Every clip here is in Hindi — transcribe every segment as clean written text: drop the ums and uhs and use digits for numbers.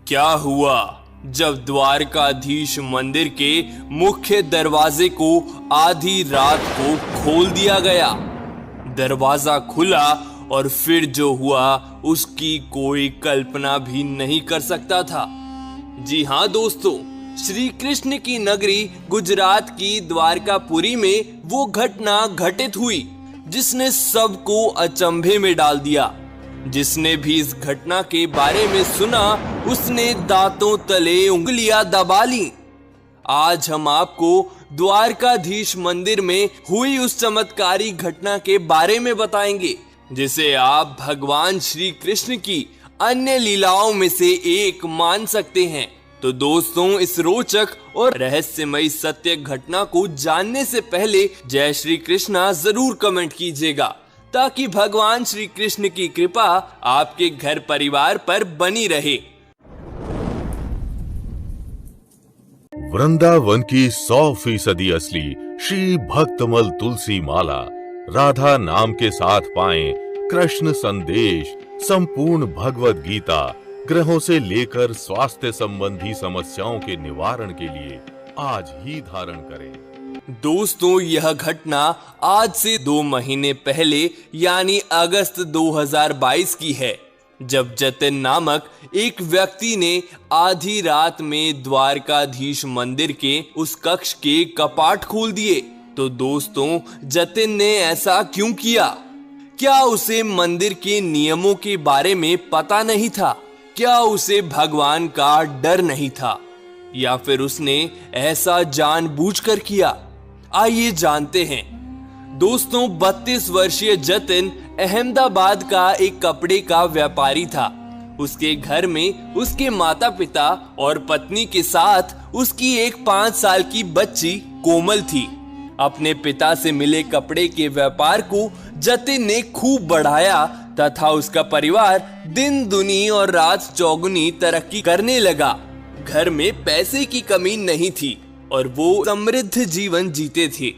क्या हुआ जब द्वारकाधीश मंदिर के मुख्य दरवाजे को आधी रात को खोल दिया गया। दरवाजा खुला और फिर जो हुआ उसकी कोई कल्पना भी नहीं कर सकता था। जी हाँ दोस्तों, श्री कृष्ण की नगरी गुजरात की द्वारकापुरी में वो घटना घटित हुई जिसने सबको अचंभे में डाल दिया। जिसने भी इस घटना के बारे में सुना उसने दांतों तले उंगलियां दबा ली। आज हम आपको द्वारकाधीश मंदिर में हुई उस चमत्कारी घटना के बारे में बताएंगे जिसे आप भगवान श्री कृष्ण की अन्य लीलाओं में से एक मान सकते हैं। तो दोस्तों, इस रोचक और रहस्यमयी सत्य घटना को जानने से पहले जय श्री कृष्णा जरूर कमेंट कीजिएगा ताकि भगवान श्री कृष्ण की कृपा आपके घर परिवार पर बनी रहे। वृंदावन की 100% असली श्री भक्तमल तुलसी माला राधा नाम के साथ पाएं कृष्ण संदेश, संपूर्ण भगवत गीता, ग्रहों से लेकर स्वास्थ्य संबंधी समस्याओं के निवारण के लिए आज ही धारण करें। दोस्तों, यह घटना आज से 2 महीने पहले यानी अगस्त 2022 की है, जब जतिन नामक एक व्यक्ति ने आधी रात में द्वारकाधीश मंदिर के उस कक्ष के कपाट खोल दिए। तो दोस्तों, जतिन ने ऐसा क्यों किया? क्या उसे मंदिर के नियमों के बारे में पता नहीं था? क्या उसे भगवान का डर नहीं था? या फिर उसने ऐसा जानबूझकर किया? आइए जानते हैं। दोस्तों, 32 वर्षीय जतिन अहमदाबाद का एक कपड़े का व्यापारी था। उसके घर में उसके माता पिता और पत्नी के साथ उसकी एक 5 साल की बच्ची कोमल थी। अपने पिता से मिले कपड़े के व्यापार को जतिन ने खूब बढ़ाया तथा उसका परिवार दिन दुनी और रात चौगुनी तरक्की करने लगा। घर में पैसे की कमी नहीं थी और वो समृद्ध जीवन जीते थे।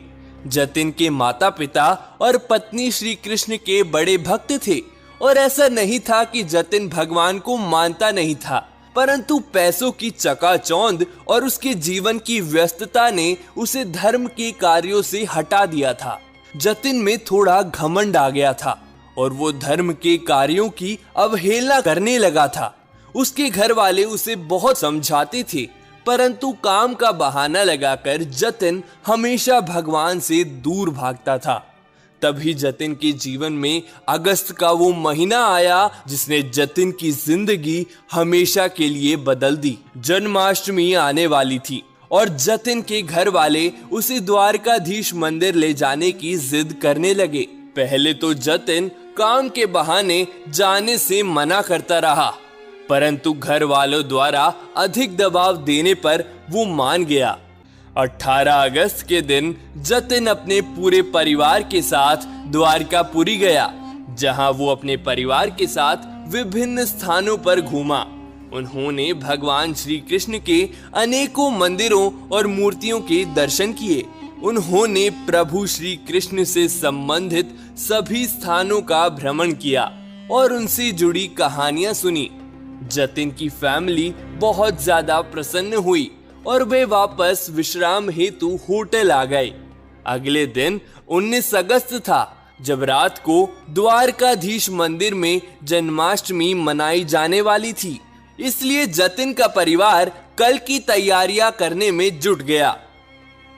जतिन के माता पिता और पत्नी श्री कृष्ण के बड़े भक्त थे और ऐसा नहीं था कि जतिन भगवान को मानता नहीं था, परंतु पैसों की चकाचौंध और उसके जीवन की व्यस्तता ने उसे धर्म के कार्यों से हटा दिया था। जतिन में थोड़ा घमंड आ गया था और वो धर्म के कार्यों की अवहेलना करने लगा था। उसके घर वाले उसे बहुत समझाते थे, परंतु काम का बहाना लगाकर जतिन हमेशा भगवान से दूर भागता था। तभी जतिन के जीवन में अगस्त का वो महीना आया जिसने जतिन की जिंदगी हमेशा के लिए बदल दी। जन्माष्टमी आने वाली थी और जतिन के घर वाले उसे द्वारकाधीश मंदिर ले जाने की जिद करने लगे। पहले तो जतिन काम के बहाने जाने से मना करता रहा, परंतु घर वालों द्वारा अधिक दबाव देने पर वो मान गया। 18 अगस्त के दिन जतिन अपने पूरे परिवार के साथ द्वारकापुरी गया, जहां वो अपने परिवार के साथ विभिन्न स्थानों पर घूमा। उन्होंने भगवान श्री कृष्ण के अनेकों मंदिरों और मूर्तियों के दर्शन किए। उन्होंने प्रभु श्री कृष्ण से संबंधित सभी स्थानों का भ्रमण किया और उनसे जुड़ी कहानियां सुनी। जतिन की फैमिली बहुत ज्यादा प्रसन्न हुई और वे वापस विश्राम हेतु होटल आ गए। अगले दिन 19 अगस्त था, जब रात को द्वारकाधीश मंदिर में जन्माष्टमी मनाई जाने वाली थी, इसलिए जतिन का परिवार कल की तैयारियां करने में जुट गया।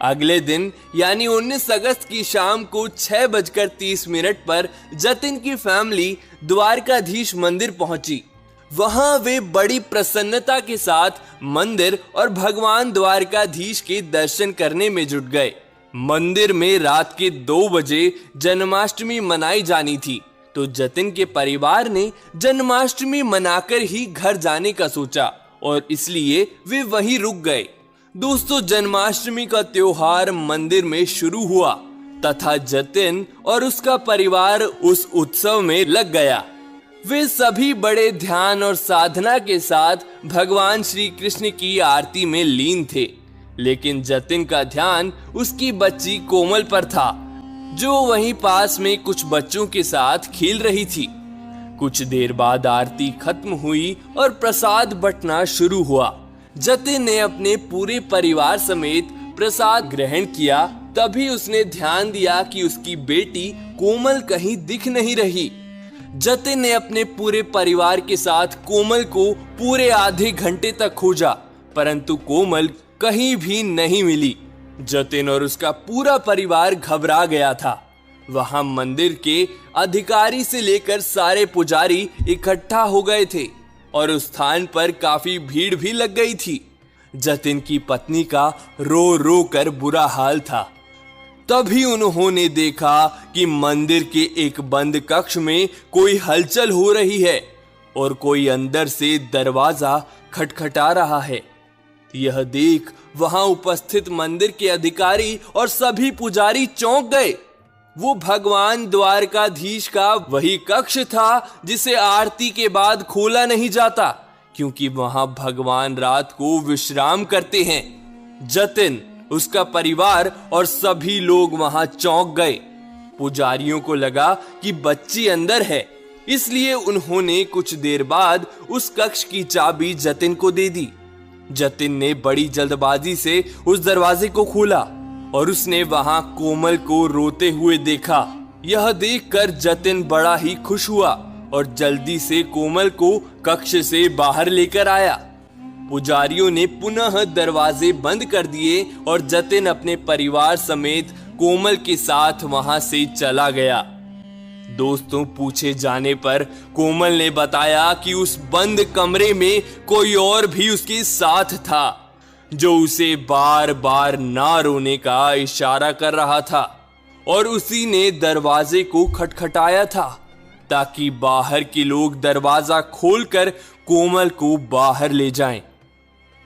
अगले दिन यानी 19 अगस्त की शाम को 6:30 पर जतिन की फैमिली द्वारकाधीश मंदिर पहुंची। वहां वे बड़ी प्रसन्नता के साथ मंदिर और भगवान द्वारकाधीश के दर्शन करने में जुट गए। मंदिर में रात के 2 बजे जन्माष्टमी मनाई जानी थी, तो जतिन के परिवार ने जन्माष्टमी मनाकर ही घर जाने का सोचा और इसलिए वे वहीं रुक गए। दोस्तों, जन्माष्टमी का त्योहार मंदिर में शुरू हुआ तथा जतिन और उसका परिवार उस उत्सव में लग गया। वे सभी बड़े ध्यान और साधना के साथ भगवान श्री कृष्ण की आरती में लीन थे, लेकिन जतिन का ध्यान उसकी बच्ची कोमल पर था, जो वहीं पास में कुछ बच्चों के साथ खेल रही थी। कुछ देर बाद आरती खत्म हुई और प्रसाद बंटना शुरू हुआ। जतिन ने अपने पूरे परिवार समेत प्रसाद ग्रहण किया। तभी उसने ध्यान दिया कि उसकी बेटी कोमल कहीं दिख नहीं रही। जतिन ने अपने पूरे परिवार के साथ कोमल को पूरे आधे घंटे तक खोजा, परंतु कोमल कहीं भी नहीं मिली। जतिन और उसका पूरा परिवार घबरा गया था। वहां मंदिर के अधिकारी से लेकर सारे पुजारी इकट्ठा हो गए थे और उस स्थान पर काफी भीड़ भी लग गई थी। जतिन की पत्नी का रो रो कर बुरा हाल था। तभी उन्होंने देखा कि मंदिर के एक बंद कक्ष में कोई हलचल हो रही है और कोई अंदर से दरवाजा खटखटा रहा है। यह देख वहां उपस्थित मंदिर के अधिकारी और सभी पुजारी चौंक गए। वो भगवान द्वारकाधीश का वही कक्ष था जिसे आरती के बाद खोला नहीं जाता, क्योंकि वहां भगवान रात को विश्राम करते हैं। जतिन, उसका परिवार और सभी लोग वहां चौंक गए। पुजारियों को लगा कि बच्ची अंदर है, इसलिए उन्होंने कुछ देर बाद उस कक्ष की चाबी जतिन को दे दी। जतिन ने बड़ी जल्दबाजी से उस दरवाजे को खोला और उसने वहां कोमल को रोते हुए देखा। यह देखकर जतिन बड़ा ही खुश हुआ और जल्दी से कोमल को कक्ष से बाहर लेकर आया। पुजारियों ने पुनः दरवाजे बंद कर दिए और जतिन अपने परिवार समेत कोमल के साथ वहां से चला गया। दोस्तों, पूछे जाने पर कोमल ने बताया कि उस बंद कमरे में कोई और भी उसके साथ था, जो उसे बार बार ना रोने का इशारा कर रहा था और उसी ने दरवाजे को खटखटाया था ताकि बाहर के लोग दरवाजा खोलकर कोमल को बाहर ले जाएं।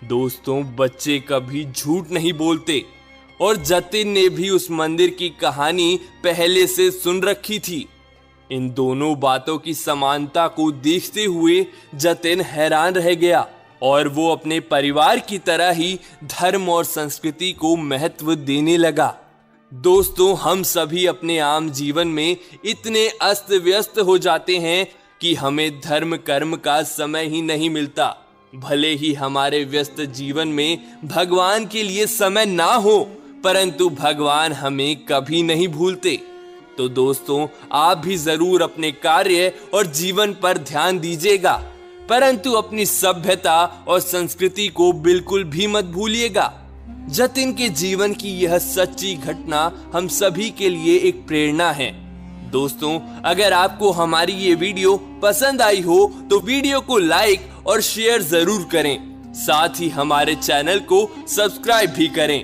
दोस्तों, बच्चे कभी झूठ नहीं बोलते और जतिन ने भी उस मंदिर की कहानी पहले से सुन रखी थी। इन दोनों बातों की समानता को देखते हुए जतिन हैरान रह गया और वो अपने परिवार की तरह ही धर्म और संस्कृति को महत्व देने लगा। दोस्तों, हम सभी अपने आम जीवन में इतने अस्त व्यस्त हो जाते हैं कि हमें धर्म कर्म का समय ही नहीं मिलता। भले ही हमारे व्यस्त जीवन में भगवान के लिए समय ना हो, परंतु भगवान हमें कभी नहीं भूलते। तो दोस्तों, आप भी जरूर अपने कार्य और जीवन पर ध्यान दीजिएगा, परंतु अपनी सभ्यता और संस्कृति को बिल्कुल भी मत भूलिएगा। जतिन के जीवन की यह सच्ची घटना हम सभी के लिए एक प्रेरणा है। दोस्तों, अगर आपको हमारी ये वीडियो पसंद आई हो तो वीडियो को लाइक और शेयर जरूर करें, साथ ही हमारे चैनल को सब्सक्राइब भी करें।